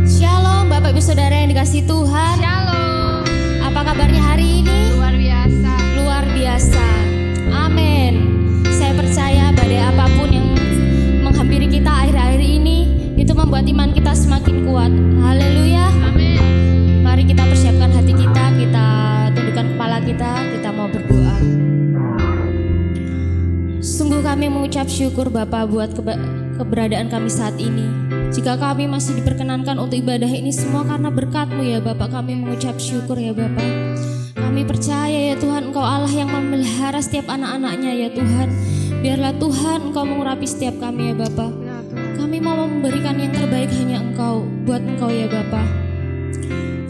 Shalom Bapak Ibu Saudara yang dikasihi Tuhan. Shalom. Apa kabarnya hari ini? Luar biasa. Luar biasa. Amin. Saya percaya badai apapun yang menghampiri kita akhir-akhir ini itu membuat iman kita semakin kuat. Haleluya. Amin. Mari kita persiapkan hati kita, kita tundukkan kepala kita mau berdoa. Sungguh kami mengucap syukur Bapa buat keberadaan kami saat ini. Jika kami masih diperkenankan untuk ibadah ini semua karena berkat-Mu ya Bapak, kami mengucap syukur ya Bapak. Kami percaya ya Tuhan, Engkau Allah yang memelihara setiap anak-anak-Nya ya Tuhan. Biarlah Tuhan Engkau mengurapi setiap kami ya Bapak. Kami mau memberikan yang terbaik hanya Engkau, buat Engkau ya Bapak.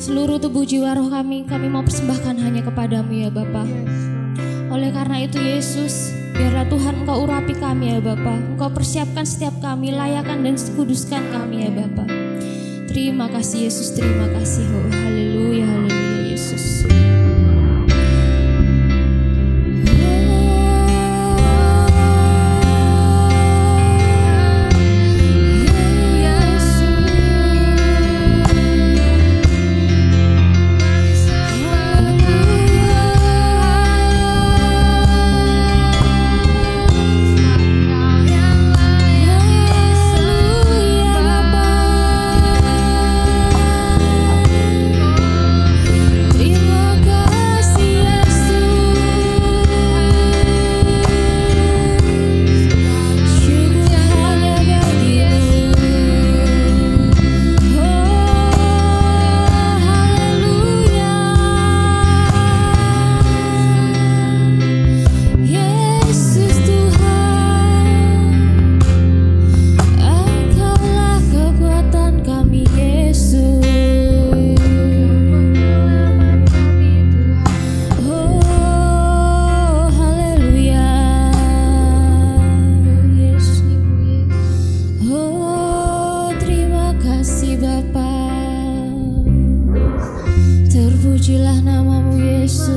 Seluruh tubuh jiwa roh kami mau persembahkan hanya kepadamu ya Bapak. Oleh karena itu Yesus, biarlah Tuhan Engkau urapi kami ya Bapa. Engkau persiapkan setiap kami, layakan dan kuduskan kami ya Bapa. Terima kasih Yesus, terima kasih. Oh, haleluya, haleluya Yesus. Terpujilah namamu Yesus.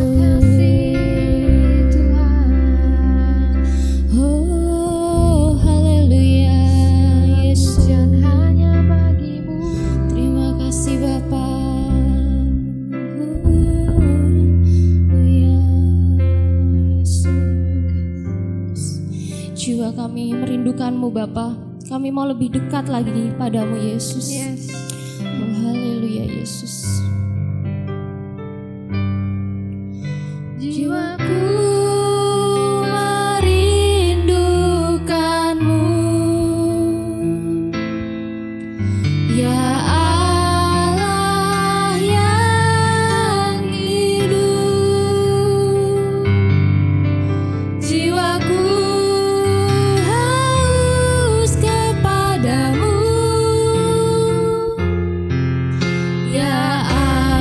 Oh haleluya Yesus, hanya bagimu. Terima kasih Bapa. Jiwa kami merindukanmu Bapa. Kami mau lebih dekat lagi padamu Yesus. Oh haleluya Yesus. Jiwaku merindukanmu, ya Allah yang hidup. Jiwaku haus kepadamu, ya Allah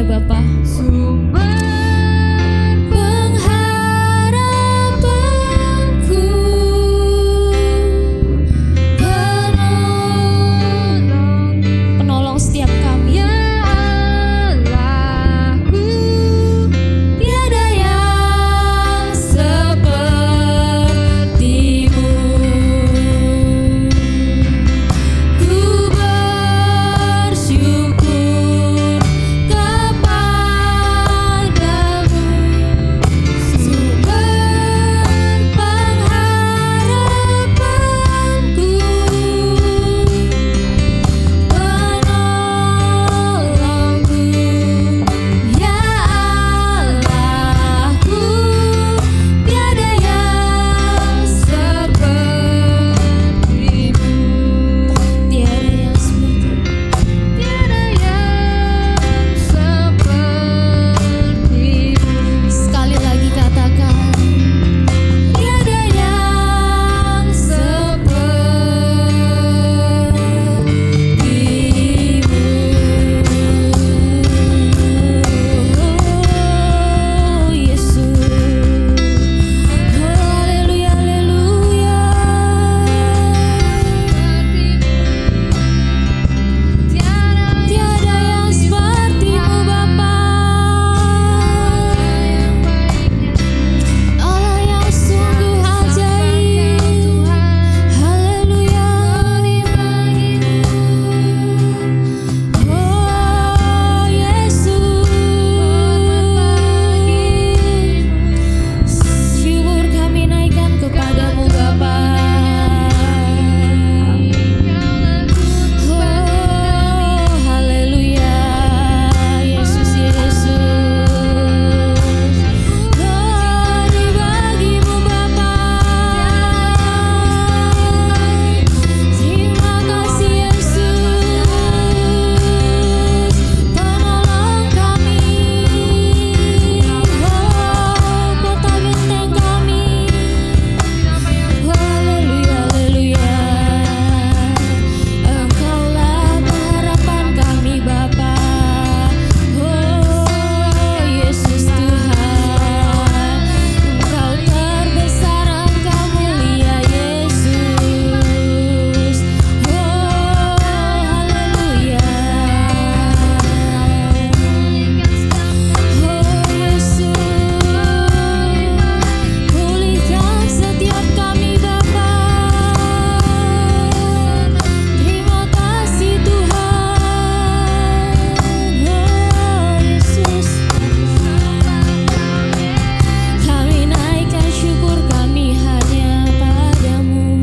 Bapa. Penolong setiap kami. Tiada yang seperti-Mu. Ku bersyukur kepadamu, sumber pengharapanku, penolongku, ya Allahku. Tiada yang seperti-Mu. Tiada yang seperti-Mu. Sekali lagi katakan, tiada yang seperti-Mu. Oh Yesus, haleluya, haleluya. Tiada yang seperti-Mu Bapa. Allah yang sungguh ajaib. Haleluya. Oh Yesus, syukur kami naikkan kepadamu Bapa. Oh haleluya, Yesus, Yesus. Glory bagi-Mu Bapa. Terima kasih Yesus, penolong kami. Oh kota benteng kami. Haleluya, haleluya. Engkaulah harapan kami Bapa. Oh Yesus Tuhan, Engkau terbesar, Engkau mulia Yesus. Oh haleluya. Oh Yesus, pulihkan setiap kami Bapa. Terima kasih Tuhan. Oh Yesus, kami naikkan syukur kami hanya padamu.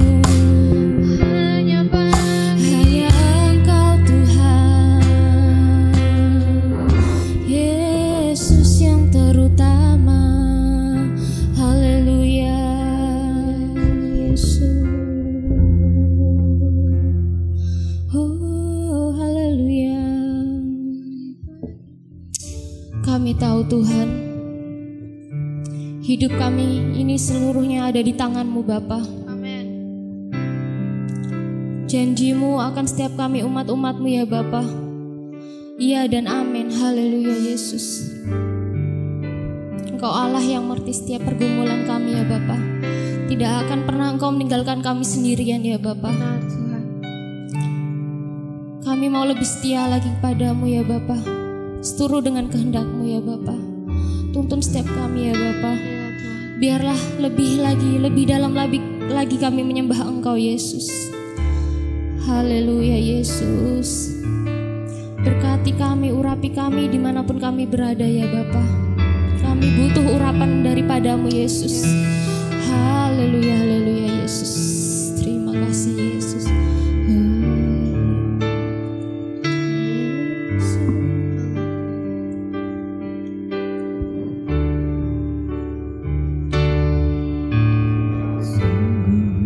Hanya Engkau Tuhan, Yesus yang terutama. Haleluya, Yesus. Oh haleluya. Kami tahu Tuhan, hidup kami ini seluruhnya ada di tangan-Mu Bapa. Janji-Mu akan setiap kami umat-umat-Mu ya Bapa. Iya dan amin. Haleluya Yesus. Engkau Allah yang mengerti setiap pergumulan kami ya Bapa. Tidak akan pernah Engkau meninggalkan kami sendirian ya Bapa. Kami mau lebih setia lagi kepadamu ya Bapa. Seturut dengan kehendak-Mu ya Bapa. Tuntun setiap kami ya Bapa. Biarlah lebih lagi, lebih dalam lagi kami menyembah Engkau Yesus. Haleluya Yesus. Berkati kami, urapi kami dimanapun kami berada ya Bapa. Kami butuh urapan daripadamu Yesus. Haleluya, haleluya Yesus. Terima kasih Yesus.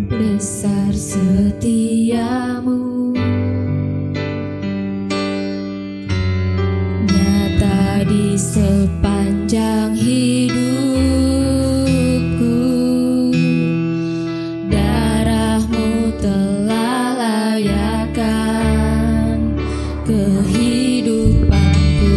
Besar setiamu, nyata di sepanjang hidupku. Darah-Mu telah layakkan kehidupanku.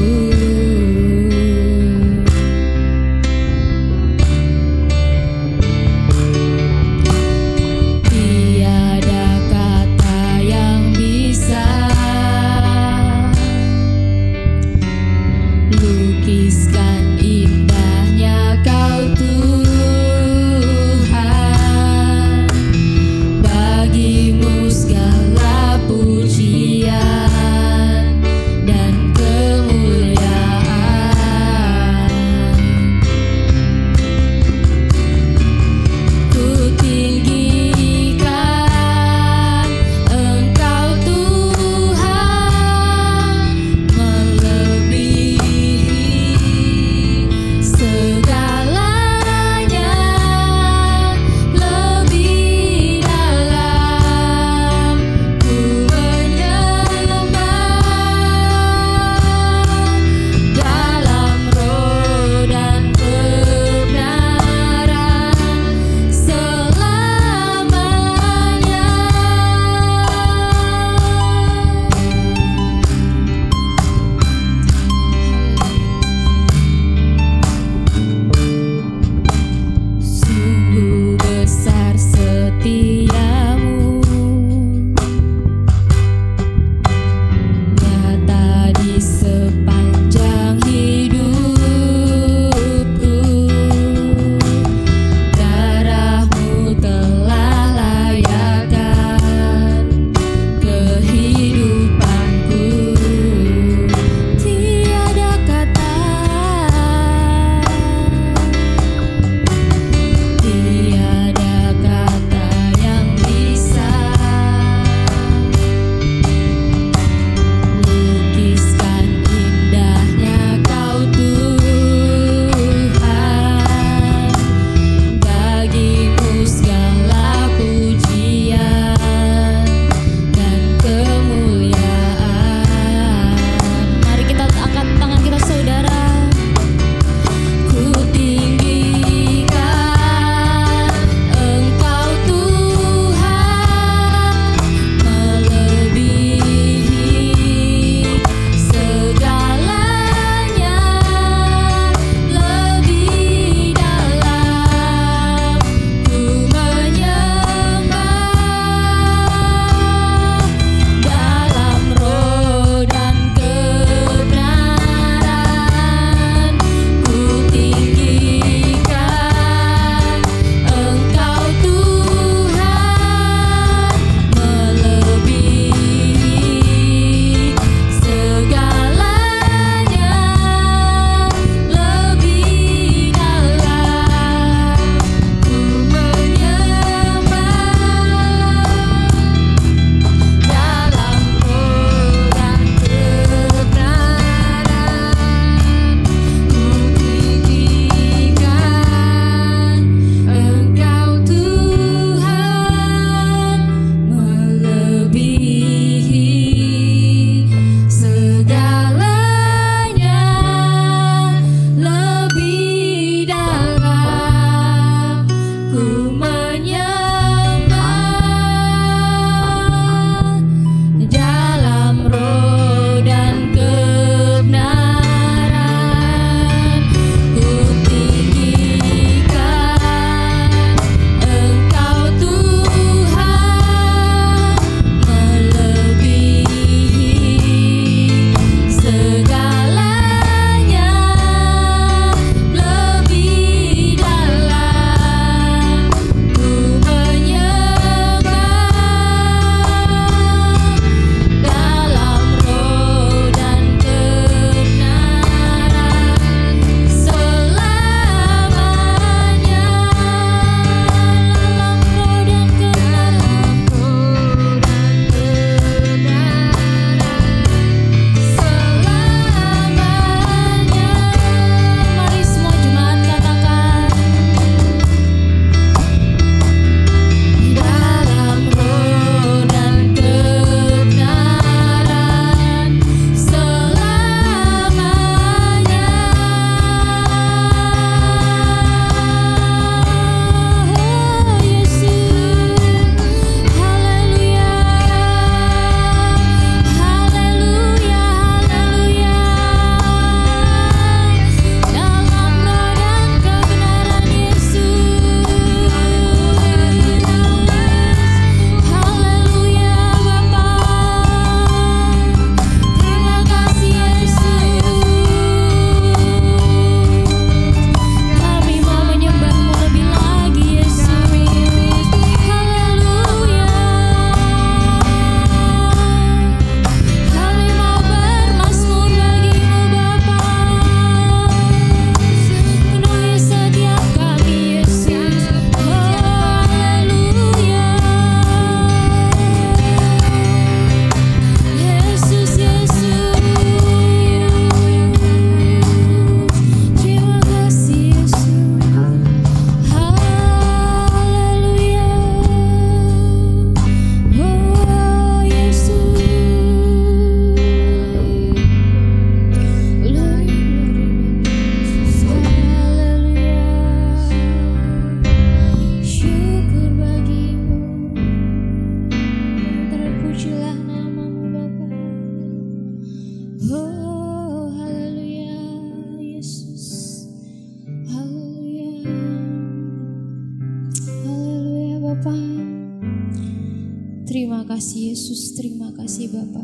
kasih Yesus, terima kasih Bapa.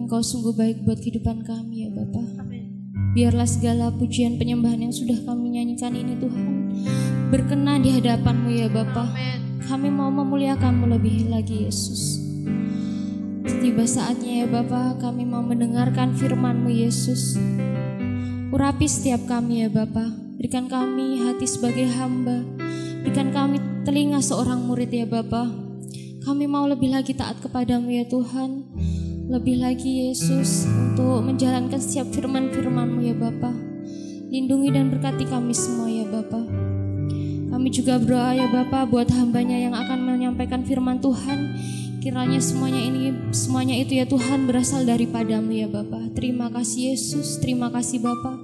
Engkau sungguh baik buat kehidupan kami ya Bapa. Biarlah segala pujian penyembahan yang sudah kami nyanyikan ini Tuhan berkenan di hadapan-Mu ya Bapa. Kami mau memuliakan-Mu lebih lagi Yesus. Tiba saatnya ya Bapa, kami mau mendengarkan firman-Mu Yesus. Urapi setiap kami ya Bapa. Berikan kami hati sebagai hamba. Berikan kami telinga seorang murid ya Bapa. Kami mau lebih lagi taat kepadamu ya Tuhan. Lebih lagi Yesus untuk menjalankan setiap firman-firman-Mu ya Bapa. Lindungi dan berkati kami semua ya Bapa. Kami juga berdoa ya Bapa buat hambanya yang akan menyampaikan firman Tuhan. Kiranya semuanya itu ya Tuhan berasal daripada-Mu ya Bapa. Terima kasih Yesus, terima kasih Bapa.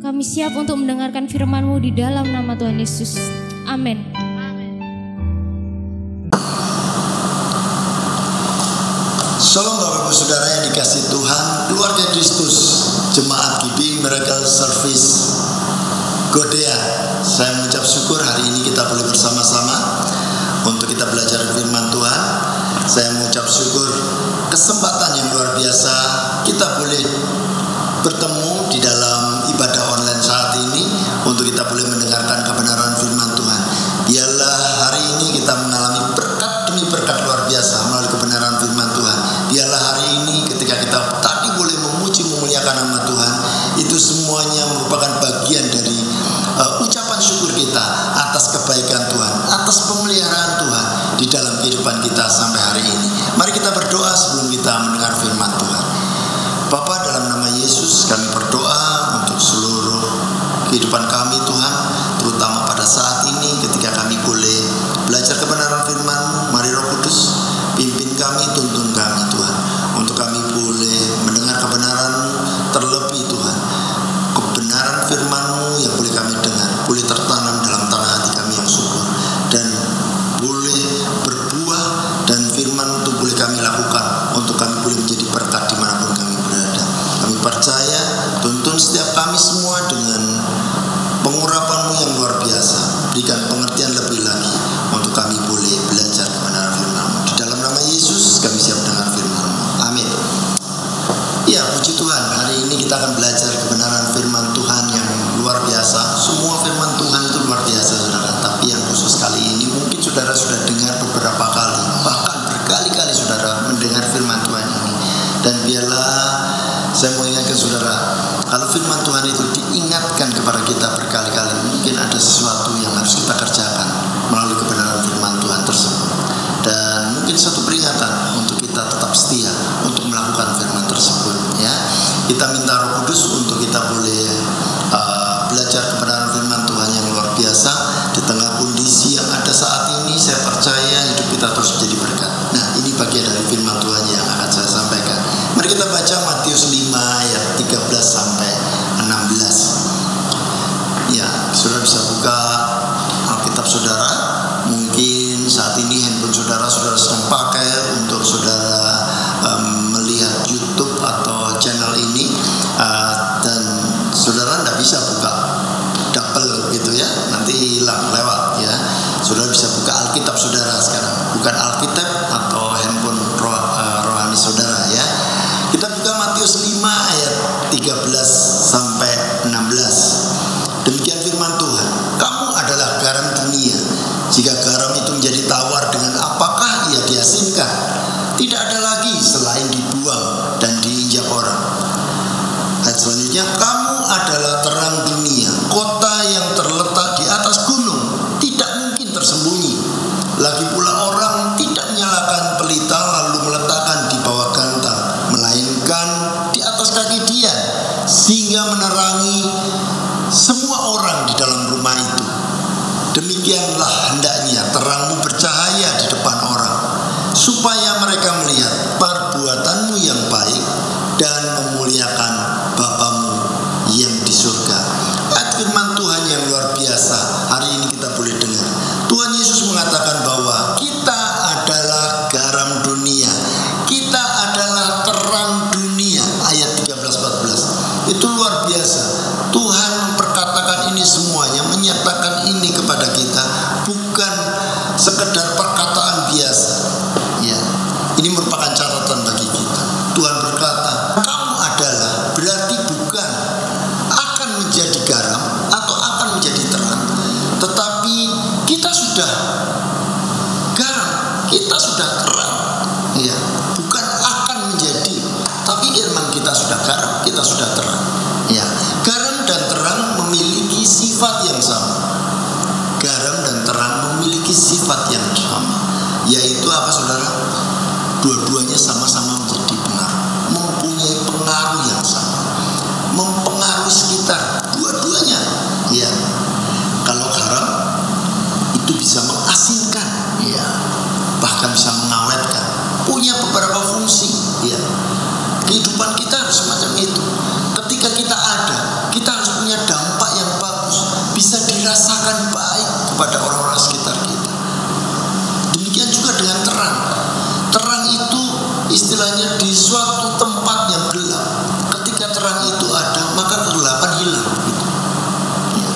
Kami siap untuk mendengarkan firman-Mu di dalam nama Tuhan Yesus. Amin. Shalom Bapak Ibu Saudara yang dikasihi Tuhan, keluarga Kristus, Jemaat Giving Miracle Service Godea. Saya mengucap syukur hari ini kita boleh bersama-sama untuk kita belajar firman Tuhan. Saya mengucap syukur kesempatan yang luar biasa kita boleh bertemu di dalam ibadah online saat ini untuk kita boleh mendengarkan kebenaran firman Tuhan. Biarlah hari ini kita mengalami berkat demi berkat luar biasa melalui kebenaran firman Tuhan. Biarlah hari ini ketika kita tadi boleh memuji memuliakan nama Tuhan, itu semuanya merupakan bagian dari ucapan syukur kita atas kebaikan Tuhan, atas pemeliharaan Tuhan di dalam kehidupan kita sampai hari ini. Mari kita berdoa sebelum kita mendengar firman Tuhan. Bapa, dalam nama Yesus kami berdoa untuk seluruh kehidupan kami Tuhan, terutama pada saat ini ketika kami boleh belajar kebenaran firman. Mari Roh Kudus pimpin kami, tuntun kami Tuhan, untuk kami boleh mendengar kebenaran-Mu, terlebih Tuhan kebenaran firman-Mu yang boleh kami dengar, boleh tertanam dalam tanah hati kami yang subur, dan boleh berbuah, dan firman itu boleh kami lakukan untuk kami boleh menjadi berkat dimanapun kami berada. Kami percaya, tuntun setiap kami semua dengan pengurapan-Mu yang luar biasa. Berikan pengertian lebih lagi untuk kami boleh belajar kebenaran firman-Mu. Di dalam nama Yesus kami siap dengar firman-Mu. Amin. Ya, puji Tuhan, hari ini kita akan belajar kebenaran firman Tuhan yang luar biasa. Semua firman Tuhan itu luar biasa saudara, tapi yang khusus kali ini mungkin saudara sudah dengar beberapa kali, bahkan berkali-kali saudara mendengar firman Tuhan ini. Dan biarlah saya mau ingatkan saudara, kalau firman Tuhan itu diingatkan kepada kita berkali-kali, mungkin ada sesuatu yang harus kita kerjakan melalui kebenaran firman Tuhan tersebut. Dan mungkin satu peringatan untuk kita tetap setia untuk melakukan firman tersebut ya. Kita minta Roh Kudus untuk kita boleh belajar kebenaran firman Tuhan yang luar biasa. Di tengah kondisi yang ada saat ini, saya percaya hidup kita terus menjadi berkat. Nah, ini bagian dari firman Tuhan yang akan saya sampaikan. Mari kita baca Matius 5 ayat 13 sampai 16. Ya, saudara bisa buka Alkitab saudara. Mungkin saat ini handphone saudara sedang pakai untuk saudara melihat YouTube atau channel ini, dan saudara tidak bisa buka double gitu ya, nanti hilang lewat ya. Saudara bisa buka Alkitab saudara sekarang, bukan Alkitab atau handphone rohani saudara ya. Kita buka Matius 5 ayat 13 sampai 16. Demikian firman Tuhan. Kamu adalah garam dunia. Jika garam itu menjadi tawar, dengan apakah ia diasinkan? Tidak ada lagi selain dibuang dan diinjak orang. Ayat selanjutnya, kamu adalah terang dunia. Kota yang terletak di atas gunung tidak mungkin tersembunyi. Lagi pula orang tidak menyalakan pelita lalu meletakkan di bawah gantang, melainkan di atas kaki dia, sehingga menerangi semua orang di dalam rumah itu. Demikianlah hendaknya terangmu bercahaya di depan orang, supaya mereka melihat perbuatanmu yang baik dan memuliakan Bapamu yang di surga. Ayat firman Tuhan yang luar biasa hari ini kita boleh dengar. Tuhan Yesus mengatakan bahwa kita adalah garam dunia, kita adalah terang dunia. Ayat 13-14 itu luar biasa. Tuhan memperkatakan ini semuanya, menyatakan ini kepada kita, bukan sekedar perkataan kita sudah garam, kita sudah terang. Ya, garam dan terang memiliki sifat yang sama. Garam dan terang memiliki sifat yang sama, yaitu apa saudara? Dua-duanya sama-sama menjadi pengaruh, mempunyai pengaruh yang sama, mempengaruhi sekitar. Dua-duanya, ya. Kalau garam itu bisa mengasinkan, ya, bahkan bisa mengawetkan, punya beberapa fungsi, ya. Kehidupan kita harus semacam itu. Ketika kita ada, kita harus punya dampak yang bagus, bisa dirasakan baik kepada orang-orang sekitar kita. Demikian juga dengan terang. Terang itu istilahnya di suatu tempat yang gelap. Ketika terang itu ada, maka kegelapan hilang. Gitu. Ya.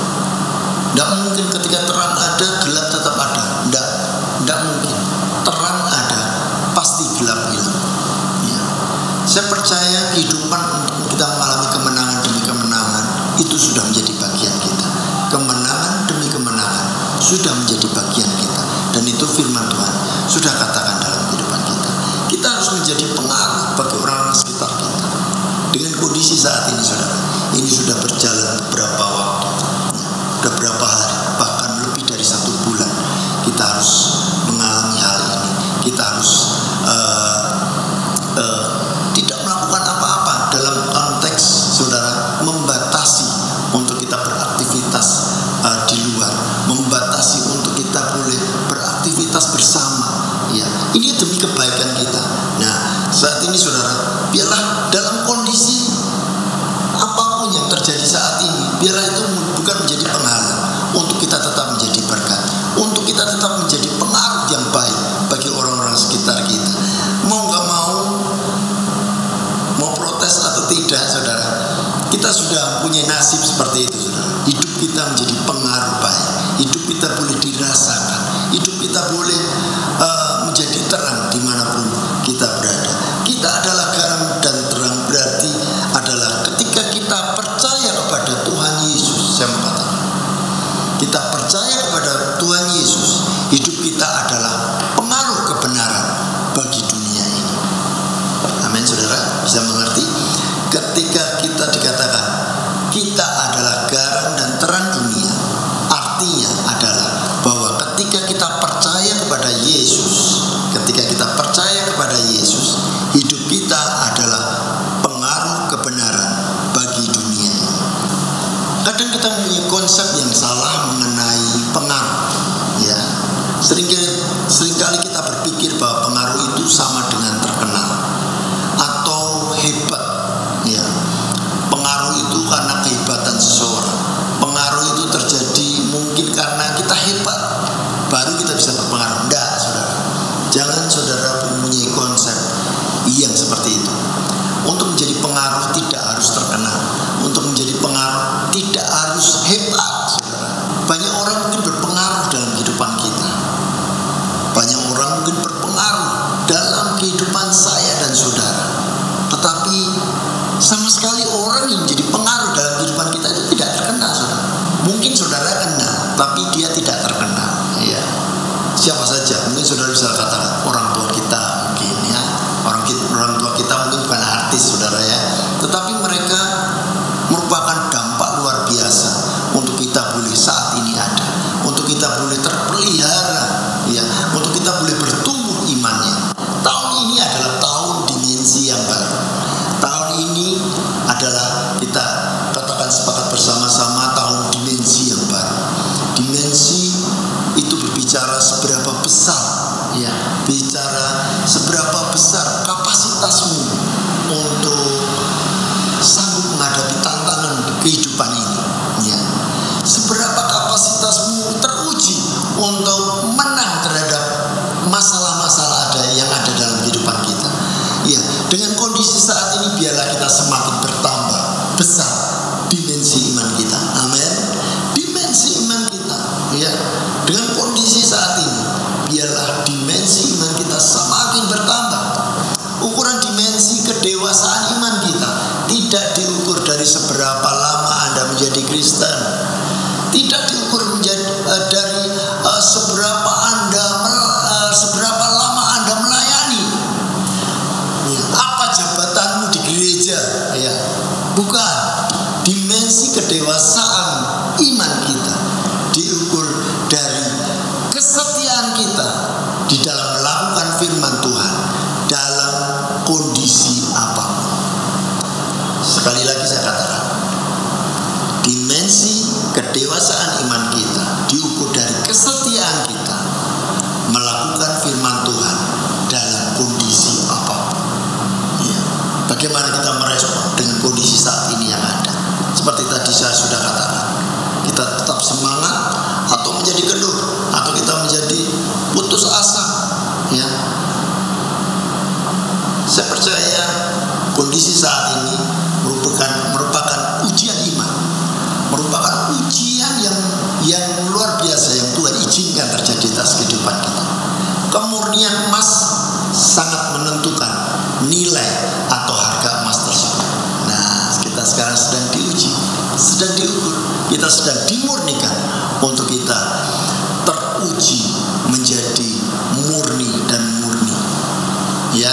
Tidak mungkin ketika terang ada, gelap tetap ada. Tidak mungkin. Terang ada, pasti gelap hilang. Ya. Saya percaya kehidupan untuk kita mengalami kemenangan demi kemenangan itu sudah menjadi bagian kita. Kemenangan demi kemenangan sudah menjadi bagian kita, dan itu firman Tuhan sudah katakan dalam kehidupan kita. Kita harus menjadi pengaruh bagi orang-orang sekitar kita. Dengan kondisi saat ini saudara, ini sudah berjalan beberapa waktu, sudah berapa hari, bahkan lebih dari 1 bulan kita harus mengalami hal ini. Kita harus tidak melakukan apa-apa dalam konteks saudara membatasi untuk kita beraktivitas di luar, membatasi untuk kita boleh beraktivitas bersama, ya. Ini demi kebaikan kita. Nah, saat ini saudara, biarlah dalam kondisi apapun yang terjadi saat ini, biarlah itu bukan menjadi penghalang untuk kita tetap menjadi berkat, untuk kita tetap menjadi pengaruh yang baik bagi orang-orang sekitar kita. Mau gak mau protes atau tidak saudara, kita sudah punya nasib seperti itu saudara. Hidup kita menjadi pengaruh baik, hidup kita boleh dirasakan, hidup kita boleh menjadi terang dimanapun kita berada. Kita adalah garam dan terang, berarti adalah ketika kita percaya kepada Tuhan Yesus. Saya mengatakan, kita percaya kepada Tuhan Yesus, hidup kita adalah pengaruh kebenaran bagi dunia ini. Amin saudara, bisa mengerti? Ketika kita dikatakan kita adalah garam dan terang dunia, artinya adalah bahwa ketika kita percaya kepada Yesus, ketika kita percaya kepada Yesus, hidup kita adalah pengaruh kebenaran bagi dunia ini. Kadang kita mempunyai konsep yang salah mengenai pengaruh, ya. Seringkali kita berpikir bahwa pengaruh itu sama dengan terkenal atau hebat, ya. Pengaruh itu karena kehebatan seseorang. Pengaruh itu terjadi mungkin karena kita hebat, baru kita bisa berpengaruh. Enggak, saudara. Jangan saudara mempunyai konsep yang seperti itu. Untuk menjadi pengaruh tidak harus terkenal. Untuk menjadi pengaruh tidak harus hebat, saudara. Banyak orang mungkin berpengaruh dalam kehidupan kita. Banyak orang mungkin berpengaruh dalam kehidupan saya dan saudara. Tetapi sama sekali orang yang menjadi pengaruh dalam kehidupan kita itu tidak terkenal, saudara. Mungkin saudara kenal, tapi dia tidak terkenal, ya. Siapa saja? Mungkin saudara bisa katakan orang tua kita, mungkin, ya. Orang tua kita mungkin bukan artis, saudara, ya. Tetapi mereka merupakan dampak luar biasa untuk kita boleh saat ini ada, untuk kita boleh terpelihara, ya, untuk kita boleh bertumbuh imannya. Tahun ini adalah tahun dimensi yang baru. Tahun ini adalah kita katakan sepakat bersama-sama tahun dimensi yang baru. Dimensi itu berbicara seberapa besar, ya, bicara seberapa besar kapasitasmu untuk sanggup menghadapi tantangan kehidupan ini, ya. Seberapa kapasitasmu teruji untuk menang terhadap masalah-masalah yang ada dalam kehidupan kita. Ya, dengan kondisi saat ini biarlah kita semakin bertambah besar dimensi iman kita. Amin. Dimensi iman kita, ya. Dengan kondisi saat ini biarlah dimensi iman kita semakin bertambah. Ukuran dimensi kedewasaan iman kita tidak diukur dari seberapa lama Anda menjadi Kristen. Tidak diukur dari seberapa lama Anda melayani. Apa jabatanmu di gereja? Bukan. Dimensi kedewasaan iman kita diukur dari kesetiaan kita di dalam melakukan firman Tuhan dalam kondisi apapun. Sekali lagi saya katakan, dimensi kedewasaan iman kita diukur dari kesetiaan kita melakukan firman Tuhan dalam kondisi apapun. Ya. Bagaimana kita merespon dengan kondisi saat ini yang ada? Seperti tadi saya sudah katakan, kita tetap semangat atau menjadi kendor, atau kita menjadi putus asa. Ya. Saya percaya kondisi saat ini merupakan ujian iman, merupakan ujian yang luar biasa yang Tuhan izinkan terjadi atas kehidupan kita. Kemurnian emas sangat menentukan nilai atau harga emas tersebut. Nah, kita sekarang sedang diuji, sedang diukur, kita sedang dimurnikan untuk kita teruji menjadi murni dan murni, ya,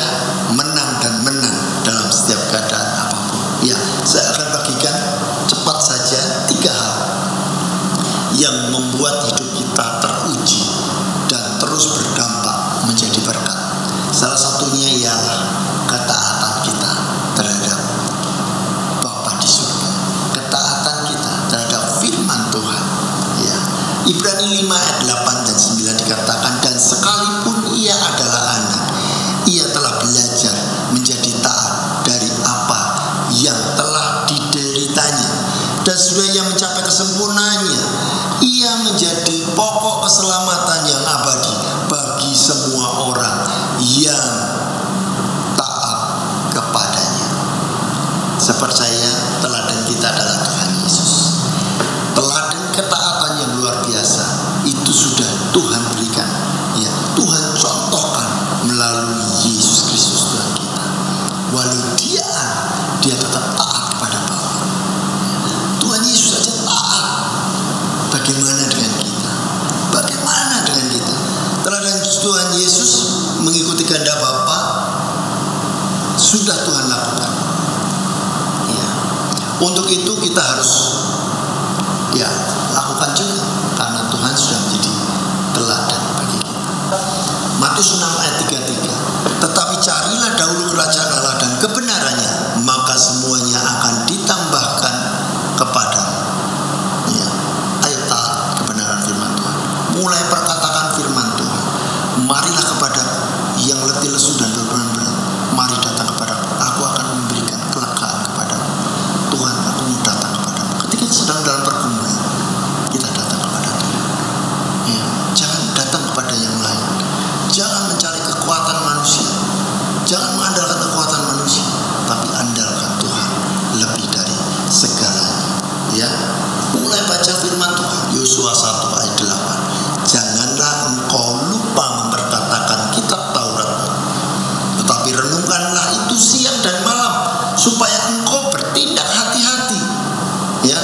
menang dan menang dalam setiap keadaan apapun. Ya, saya akan bagikan cepat saja 3 hal yang membuat hidup kita teruji dan terus berdampak menjadi berkat. Salah satunya ialah ketaatan kita terhadap Bapa di surga, ketaatan kita terhadap firman Tuhan. Ya. Ibrani 5 ayat 8 dan 9 dikatakan, dan sekalipun ia adalah anak, ia telah belajar menjadi taat dari apa yang telah dideritanya, dan sudah ia mencapai kesempurnaannya, ia menjadi pokok keselamatan yang abadi bagi semua orang yang taat kepadanya. Saya percaya teladan kita adalah Tuhan Yesus. Teladan ketaatan yang luar biasa itu sudah Tuhan berikan, ya, Tuhan contohkan melalui Yesus Kristus Tuhan kita. Walau dia tetap taat kepada Bapa. Tuhan Yesus saja taat. Bagaimana dengan kita? Bagaimana dengan kita? Teladan Tuhan Yesus mengikuti kehendak Bapa sudah Tuhan lakukan. Ya. Untuk itu kita harus, ya, lakukan juga, karena Tuhan sudah menjadi teladan bagi kita. Matius 6 ayat 33. Tetapi carilah dahulu kerajaan Allah dan kebenarannya, maka semuanya akan ditambahkan kepadamu. Ya. Ayo taat kebenaran firman Tuhan. Mulai perkatakan firman Tuhan. Marilah kepadaku yang letih lesu dan berbeban berat. Mari datang kepadaku. Aku akan memberikan kelegaan kepadamu. Tuhan, aku mau datang kepadamu. Ketika sedang dalam pergumulan, kita datang kepada Tuhan. Ya. Jangan datang kepada yang lain. Jangan mencari kekuatan manusia. Jangan mengandalkan kekuatan manusia, tapi andalkan Tuhan lebih dari segalanya. Ya, mulai baca firman Tuhan. Yosua 1 ayat 8. Janganlah engkau lupa memperkatakan kitab Taurat, tetapi renungkanlah itu siang dan malam, supaya engkau bertindak hati-hati, ya,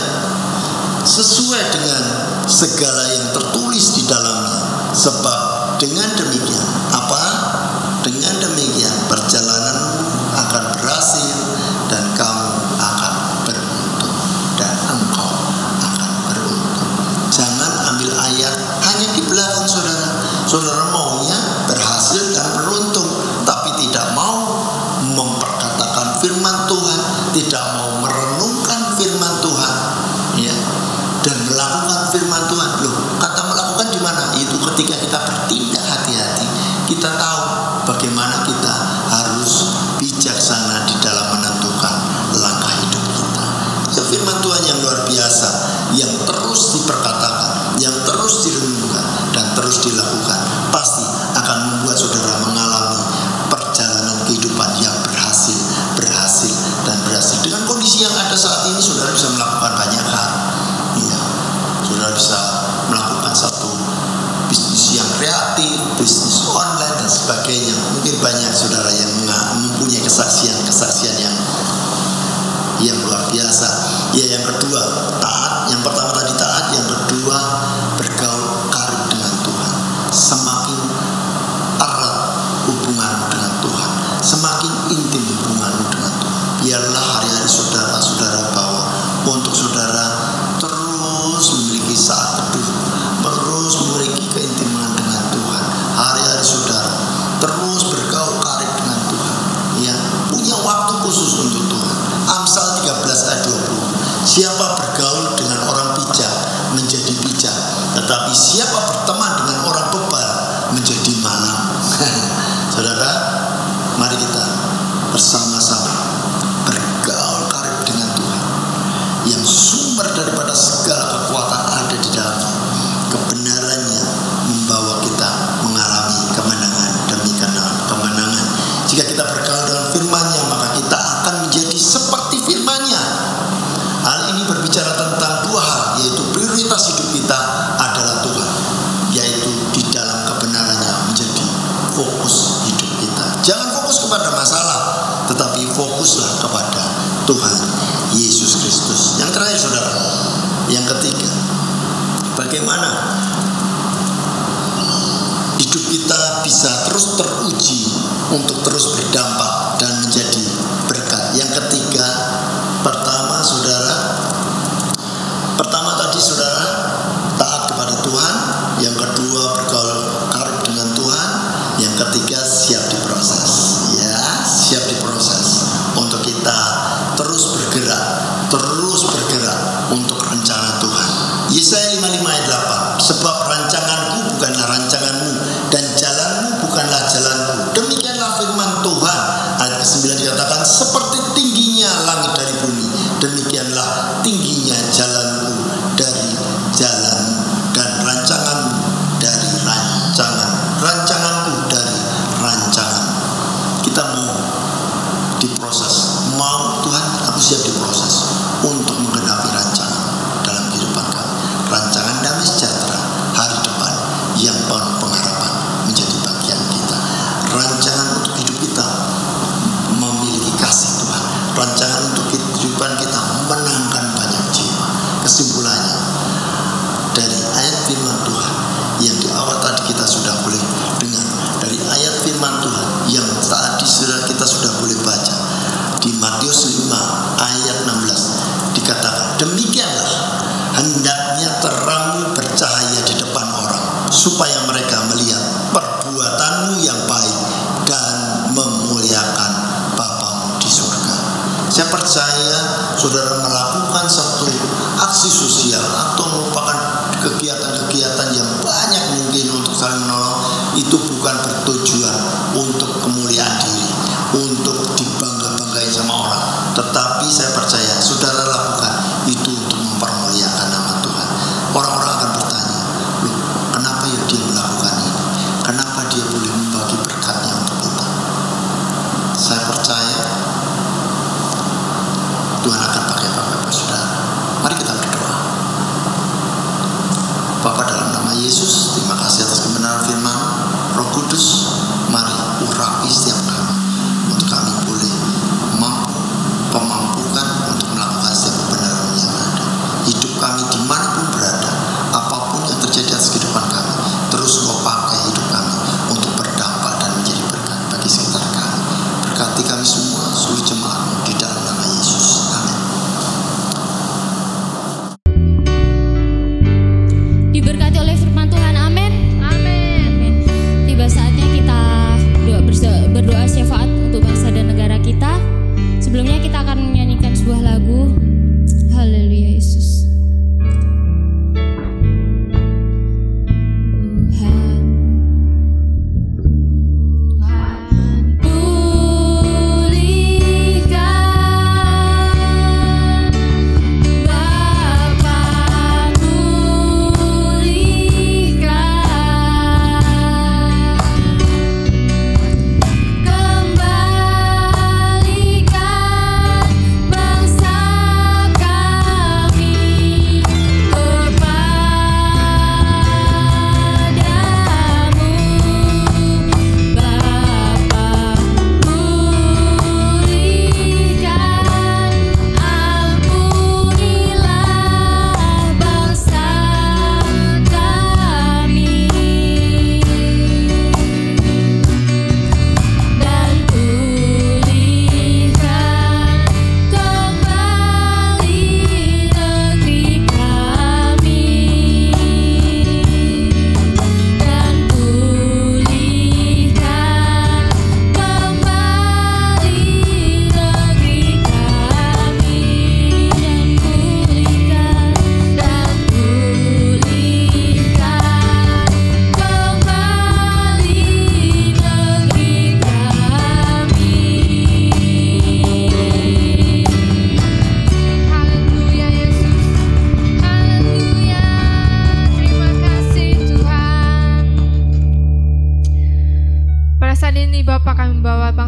sesuai dengan segala yang tertulis di dalamnya. Sebab dengan demikian, dengan demikian perjalanan akan berhasil dan kamu akan beruntung, dan engkau akan beruntung. Jangan ambil ayat hanya di belakang saudara. Saudara maunya berhasil dan beruntung, tapi tidak mau memperkatakan firman Tuhan, tidak mau merenungkan firman Tuhan, ya, dan melakukan firman Tuhan. Loh, kata melakukan di mana? Itu ketika kita bertindak hati-hati, kita tahu bagaimana kita harus bijaksana di dalam menentukan langkah hidup kita. Firman Tuhan yang luar biasa, yang terus diperkatakan, yang terus direnungkan, dan terus dilakukan, pasti akan membuat saudara mengalami perjalanan kehidupan yang berhasil. Dan berhasil. Dengan kondisi yang ada saat ini, saudara bisa melakukan banyak hal. Ya, saudara bisa melakukan satu bisnis yang kreatif, bisnis online dan sebagainya. Mungkin banyak saudara yang mempunyai kesaksian yang luar biasa. Ya, yang kedua taat. Yang pertama tadi taat, yang kedua bergaul karib dengan Tuhan. Semakin erat hubungan dengan Tuhan, semakin intim hubungan dengan Tuhan. Biarlah hari-hari saudara ayat 20. Siapa bergaul dengan orang bijak menjadi bijak, tetapi siapa berteman dengan orang bebal menjadi malang. Saudara, mari kita bersama-sama bergaul karib dengan Tuhan yang sumber daripada segala kekuatan ada di dalamnya. Kebenarannya membawa kita mengalami kemenangan demi kemenangan. Jika kita bergaul dengan firman-Nya, maka kita akan menjadi seperti firman-Nya. Hal ini berbicara tentang dua hal, yaitu prioritas hidup kita adalah Tuhan, yaitu di dalam kebenarannya menjadi fokus hidup kita. Jangan fokus kepada masalah, tetapi fokuslah kepada Tuhan Yesus Kristus. Yang terakhir, saudara, yang ketiga, bagaimana hidup kita bisa terus teruji untuk terus berdampak dan menjadi berkat. Yang ketiga, pertama tadi saudara taat kepada Tuhan, yang kedua bergaul karib dengan Tuhan, yang ketiga siap diproses. Ya, siap diproses untuk kita terus bergerak untuk rencana Tuhan. Yesaya 55 ayat 8, sebab rancanganku bukanlah rancanganmu dan jalanmu bukanlah jalanku. Demikianlah firman Tuhan. Ayat ke-9 dikatakan, seperti tingginya langit dari bumi, demikianlah tingginya jalanku dari jalan, dan rancanganmu dari rancanganku dari rancangan. Kita mau diproses, mau Tuhan, aku siap diproses untuk menggenapi rancangan dalam kehidupan kami. Rancangan damai sejahtera hari depan yang penuh pengharapan menjadi bagian kita. Rancangan untuk hidup kita memiliki kasih Tuhan. Rancangan untuk kehidupan kita menangkan banyak jiwa. Kesimpulannya, dari ayat firman Tuhan yang di awal tadi kita sudah boleh dengar, dari ayat firman Tuhan yang tadi kita sudah boleh baca di Matius 5 ayat 16 dikatakan, demikianlah hendaknya terangmu bercahaya di depan orang, supaya mereka melihat perbuatanmu yang baik dan memuliakan Bapamu di surga. Saya percaya saudara melakukan satu aksi sosial atau merupakan kegiatan-kegiatan yang banyak mungkin untuk saling menolong, itu bukan bertujuan untuk kemuliaan diri, untuk dibangga-banggain sama orang, tetapi saya percaya saudara lakukan itu untuk mempermuliakan nama Tuhan. Orang-orang akan bertanya, loh, kenapa ya dia melakukan ini? Kenapa dia boleh membagi berkatnya untuk kita? Saya percaya Tuhan akan pakai Bapak-Bapak saudara. Mari kita berdoa. Bapa, dalam nama Yesus, terima kasih atas kebenaran firman. Roh Kudus, mari urapi setiap kami untuk kami boleh memampukan untuk melakukan setiap kebenaran yang ada. Hidup kami dimanapun berada, apapun yang terjadi atas kehidupan kami, terus Kau pakai hidup kami untuk berdampak dan menjadi berkat bagi sekitar kami. Berkati kami semua, seluruh jemaat di dalam nama Yesus. Amin.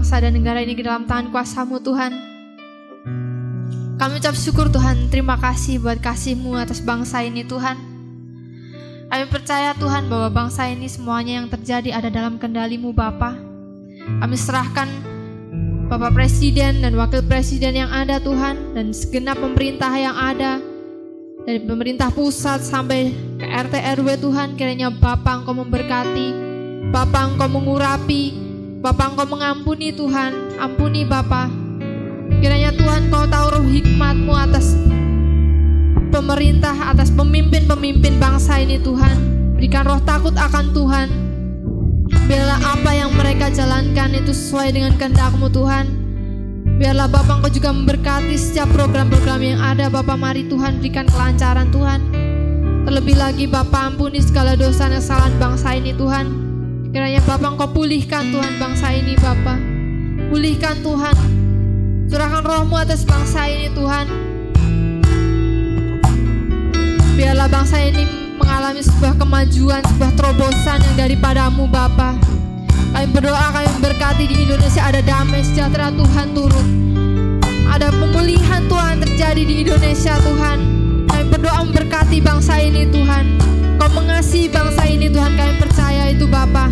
bangsa dan negara ini ke dalam tangan kuasa-Mu Tuhan. Kami ucap syukur Tuhan, terima kasih buat kasih-Mu atas bangsa ini Tuhan. Kami percaya Tuhan bahwa bangsa ini semuanya yang terjadi ada dalam kendali-Mu Bapa. Kami serahkan Bapak Presiden dan Wakil Presiden yang ada Tuhan, dan segenap pemerintah yang ada, dari pemerintah pusat sampai ke RT RW Tuhan. Kiranya Bapa Engkau memberkati, Bapa Engkau mengurapi, Bapa Engkau mengampuni Tuhan. Ampuni Bapa. Kiranya Tuhan Kau tahu roh hikmat-Mu atas pemerintah, atas pemimpin-pemimpin bangsa ini Tuhan. Berikan roh takut akan Tuhan. Biarlah apa yang mereka jalankan itu sesuai dengan kehendak-Mu Tuhan. Biarlah Bapa Engkau juga memberkati setiap program-program yang ada. Bapa, mari Tuhan berikan kelancaran Tuhan. Terlebih lagi Bapa, ampuni segala dosa dan kesalahan bangsa ini Tuhan. Kiranya Bapa Engkau pulihkan Tuhan bangsa ini Bapa. Pulihkan Tuhan. Curahkan roh-Mu atas bangsa ini Tuhan. Biarlah bangsa ini mengalami sebuah kemajuan, sebuah terobosan yang daripada-Mu Bapa. Kami berdoa, kami berkati di Indonesia ada damai sejahtera Tuhan turun. Ada pemulihan Tuhan terjadi di Indonesia Tuhan. Kami berdoa memberkati bangsa ini Tuhan. Kau mengasihi bangsa ini Tuhan, kami percaya itu Bapa.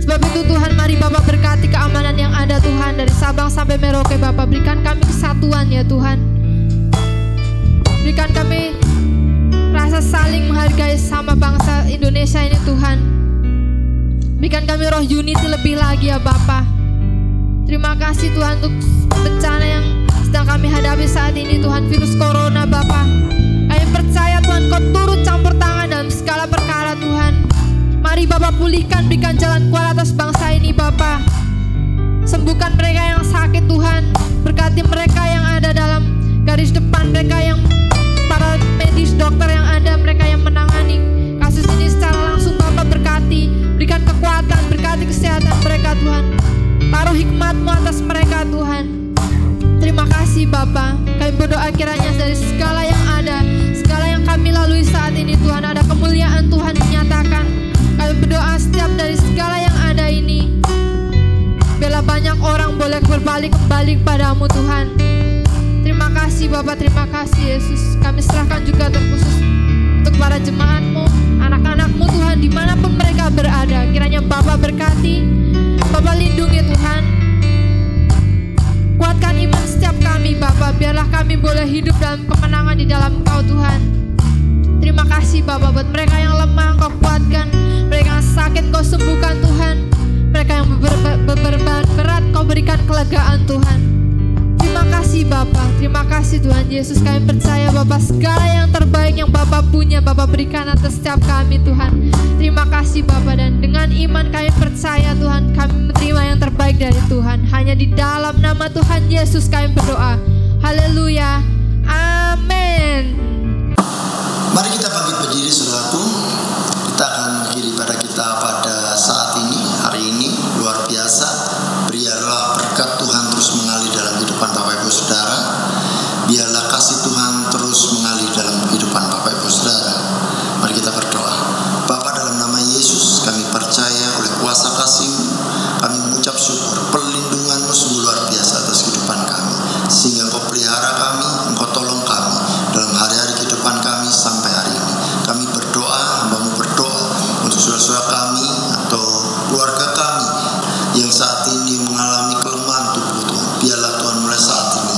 Sebab itu Tuhan, mari Bapa berkati keamanan yang ada Tuhan, dari Sabang sampai Merauke Bapa. Berikan kami kesatuan ya Tuhan. Berikan kami rasa saling menghargai sama bangsa Indonesia ini Tuhan. Berikan kami roh unity lebih lagi ya Bapa. Terima kasih Tuhan untuk bencana yang sedang kami hadapi saat ini Tuhan, virus corona Bapa. Kami percaya Tuhan Kau turut campur tangan dalam segala perkara Tuhan. Mari Bapa pulihkan, berikan jalan keluar atas bangsa ini Bapa. Sembuhkan mereka yang sakit Tuhan. Berkati mereka yang ada dalam garis depan, mereka yang para medis, dokter yang ada, mereka yang menangani kasus ini secara langsung Bapa berkati. Berikan kekuatan, berkati kesehatan mereka Tuhan. Taruh hikmat-Mu atas mereka Tuhan. Terima kasih Bapa. Kami berdoa kiranya dari segala yang ada, segala yang kami lalui saat ini Tuhan, ada kemuliaan Tuhan dinyatakan. Kami berdoa setiap dari segala yang ada ini, biarlah banyak orang boleh berbalik kembali kepadamu Tuhan. Terima kasih Bapa, terima kasih Yesus. Kami serahkan juga terkhusus untuk para jemaat-Mu, anak-anak-Mu Tuhan, dimanapun mereka berada. Kiranya Bapa berkati, Bapa lindungi Tuhan. Kuatkan iman setiap kami Bapa, biarlah kami boleh hidup dalam kemenangan di dalam Engkau Tuhan. Terima kasih Bapa, buat mereka yang lemah Engkau kuatkan, mereka yang sakit Kau sembuhkan Tuhan, mereka yang beban berat Kau berikan kelegaan Tuhan. Terima kasih Bapa, terima kasih Tuhan Yesus. Kami percaya Bapa, segala yang terbaik yang Bapa punya Bapa berikan atas setiap kami Tuhan. Terima kasih Bapa, dan dengan iman kami percaya Tuhan, kami menerima yang terbaik dari Tuhan. Hanya di dalam nama Tuhan Yesus kami berdoa. Haleluya, amin. Mari kita bangkit berdiri saudaraku. Kita akan mengakhiri pada kita pada saat ini, hari ini luar biasa. Biarlah berkat Tuhan terus mengalir dalam kehidupan Bapak Ibu Saudara. Biarlah kasih Tuhan terus mengalir dalam kehidupan Bapak Ibu Saudara. Mari kita berdoa. Bapa, dalam nama Yesus kami percaya oleh kuasa kasih-Mu, kami mengucap syukur perlindungan-Mu sungguh luar biasa atas kehidupan kami, sehingga Engkau pelihara kami, Engkau tolong kami dalam hari-hari kehidupan kami sampai hari ini. Kami berdoa, hamba-Mu berdoa untuk saudara-saudara kami atau keluarga kami yang saat ini mengalami kelemahan tubuh Tuhan. Biarlah Tuhan mulai saat ini,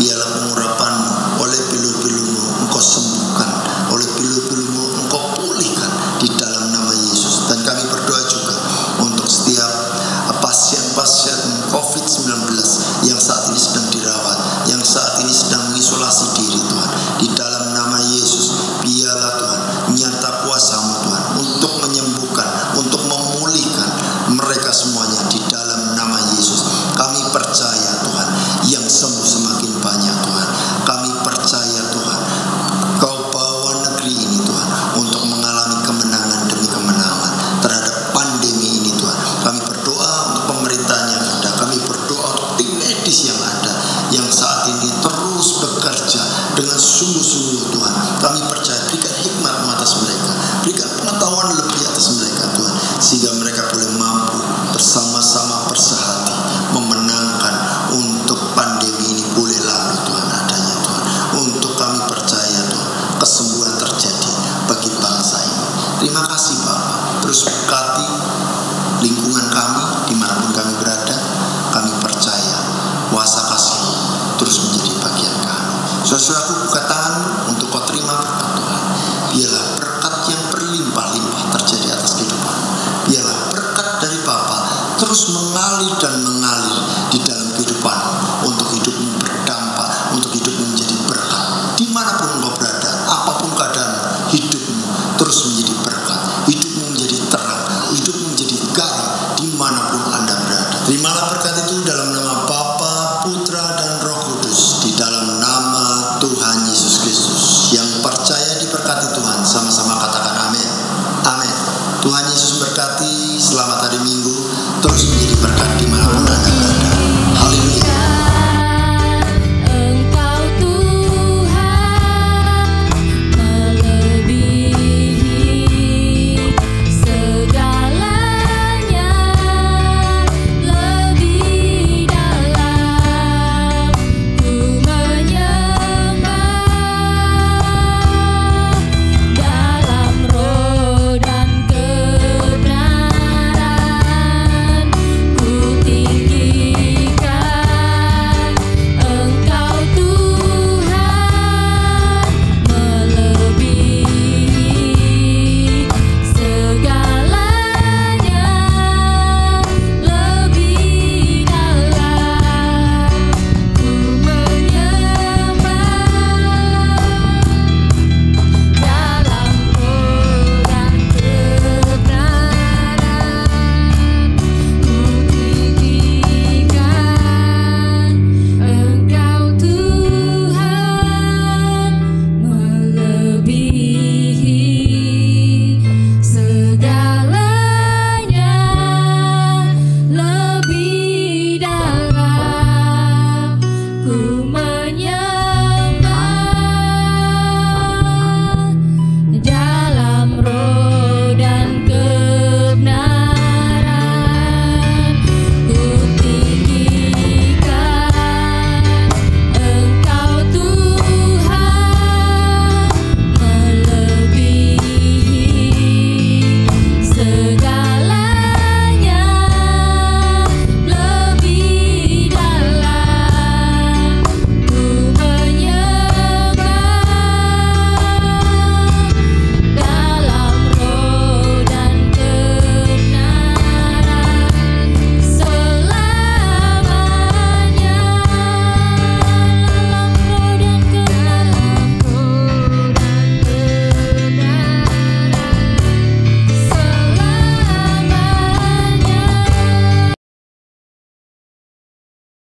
biarlah pengurapan-Mu, oleh pilu-pilu-Mu Engkau sembuhkan, oleh pilu-pilu-Mu Engkau pulihkan di dalam nama Yesus. Dan kami berdoa juga untuk setiap pasien-pasien COVID-19 yang saat ini sedang dirawat, yang saat ini sedang mengisolasi diri Tuhan. Di dalam nama Yesus, biarlah Tuhan nyata kuasa-Mu Tuhan untuk menyembuhkan, untuk memulihkan mereka semuanya di dalam nama Yesus. Kami percaya Tuhan, yang sembuh semakin banyak Tuhan. Kami percaya Tuhan, Kau bawa negeri ini Tuhan untuk mengalami kemenangan demi kemenangan terhadap pandemi ini Tuhan. Kami berdoa untuk pemerintahan yang ada, kami berdoa untuk tim medis yang ada, yang saat ini terus bekerja dengan sungguh-sungguh Tuhan. Kami percaya, berikan hikmat atas mereka, berikan pengetahuan lebih atas mereka Tuhan, sehingga mereka boleh mampu bersama-sama bersahabat kesembuhan terjadi bagi bangsa ini. Terima kasih Bapak. Terus berkati lingkungan kami dimanapun kami berada. Kami percaya kuasa kasih terus menjadi bagian kami. Saudara-saudaraku, buka tangan untuk kau terima berkat Tuhan. Biarlah berkat yang berlimpah-limpah terjadi atas kehidupan. Biarlah berkat dari Bapa terus mengalir dan mengalir di dalam kehidupan, untuk hidupmu berdampak, untuk hidupmu menjadi berkat. Dimanapun engkau berada, apapun keadaan hidupmu, terus menjadi berkat. Hidupmu menjadi terang, hidupmu menjadi garam dimanapun Anda berada. Terimalah berkat itu dalam nama Bapa, Putra, dan Roh Kudus, di dalam nama Tuhan Yesus Kristus. Yang percaya diberkati Tuhan, sama-sama katakan amin. Amin. Tuhan Yesus berkati. Selamat hari Minggu. Terus menjadi berkat dimanapun Anda berada. Haleluya. Ku